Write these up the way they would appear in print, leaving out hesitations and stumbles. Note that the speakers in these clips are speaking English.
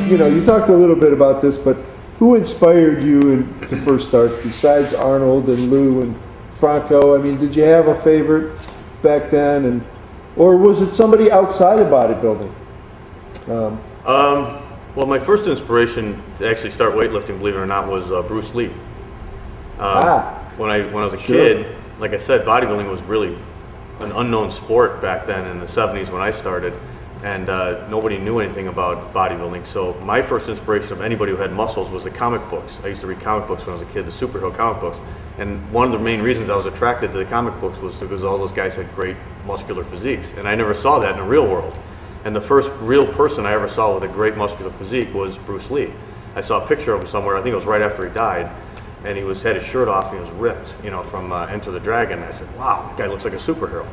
you talked a little bit about this, but who inspired you to first start, besides Arnold and Lou and Franco? I mean, did you have a favorite back then, or was it somebody outside of bodybuilding? Well, my first inspiration to actually start weightlifting, believe it or not, was Bruce Lee. When I was a kid, like I said, bodybuilding was really an unknown sport back then in the 70s when I started, and nobody knew anything about bodybuilding. So my first inspiration of anybody who had muscles was the comic books. I used to read comic books when I was a kid, the superhero comic books. And one of the main reasons I was attracted to the comic books was because all those guys had great muscular physiques, and I never saw that in the real world. And the first real person I ever saw with a great muscular physique was Bruce Lee. I saw a picture of him somewhere, I think it was right after he died, and he had his shirt off and he was ripped, from Enter the Dragon. I said, wow, that guy looks like a superhero.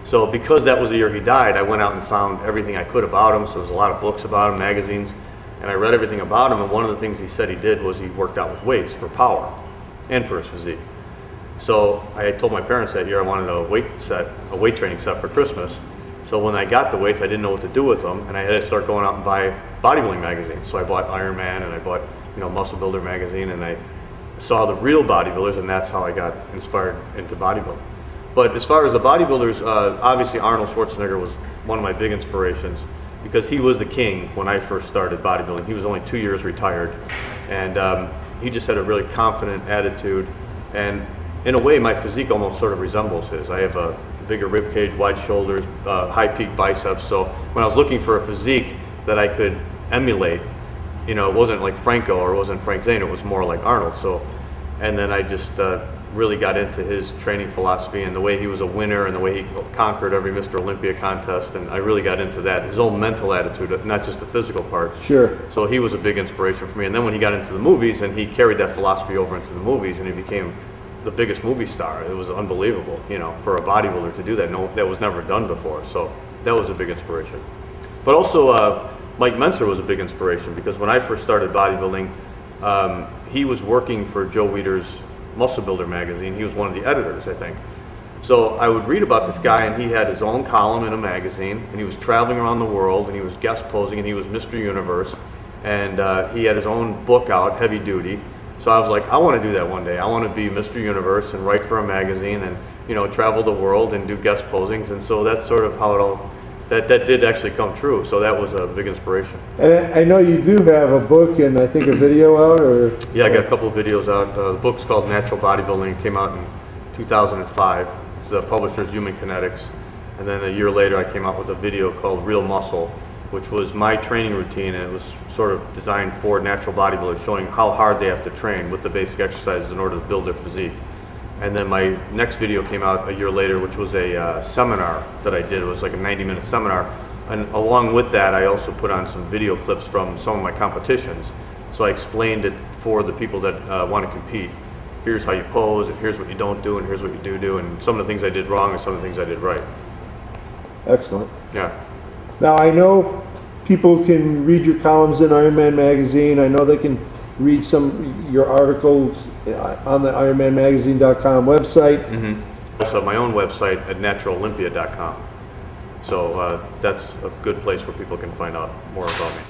So because that was the year he died, I went out and found everything I could about him. So there's a lot of books about him, magazines, and I read everything about him, and one of the things he said he did was he worked out with weights for power and for his physique. So I had told my parents that year I wanted a weight training set for Christmas. So when I got the weights, I didn't know what to do with them, and I had to start going out and buy bodybuilding magazines. So I bought IronMan, and I bought, Muscle Builder magazine, and I saw the real bodybuilders, and that's how I got inspired into bodybuilding. But as far as the bodybuilders, obviously Arnold Schwarzenegger was one of my big inspirations because he was the king when I first started bodybuilding. He was only 2 years retired, and he just had a really confident attitude, and in a way my physique almost sort of resembles his. I have a bigger rib cage, wide shoulders, high peak biceps. So when I was looking for a physique that I could emulate, it wasn't like Franco or it wasn't Frank Zane, it was more like Arnold. So, and then I just really got into his training philosophy and the way he was a winner and the way he conquered every Mr. Olympia contest, and I really got into that, his whole mental attitude, not just the physical part. Sure. So he was a big inspiration for me. And then when he got into the movies, and he carried that philosophy over into the movies, and he became the biggest movie star. It was unbelievable, for a bodybuilder to do that. No, that was never done before. So that was a big inspiration. But also, Mike Munster was a big inspiration because when I first started bodybuilding, he was working for Joe Weider's Muscle Builder magazine. He was one of the editors, I think. So I would read about this guy, and he had his own column in a magazine, and he was traveling around the world, and he was guest posing, and he was Mr. Universe, and he had his own book out, Heavy Duty. So I was like, I want to do that one day. I want to be Mr. Universe and write for a magazine and, travel the world and do guest posings. And so that's sort of how it all, that did actually come true. So that was a big inspiration. And I know you do have a book and I think a video out, or? Yeah, I got a couple of videos out. The book's called Natural Bodybuilding. It came out in 2005. The publisher's Human Kinetics. And then a year later, I came out with a video called Real Muscle, which was my training routine, and it was sort of designed for natural bodybuilders, showing how hard they have to train with the basic exercises in order to build their physique. And then my next video came out a year later, which was a seminar that I did. It was like a 90-minute seminar, and along with that, I also put on some video clips from some of my competitions. So I explained it for the people that want to compete. Here's how you pose, and here's what you don't do, and here's what you do, and some of the things I did wrong and some of the things I did right. Excellent. Yeah. Now, I know people can read your columns in IronMan Magazine. I know they can read your articles on the IronManMagazine.com website. Mm-hmm. Also, my own website at naturalolympia.com. So that's a good place where people can find out more about me.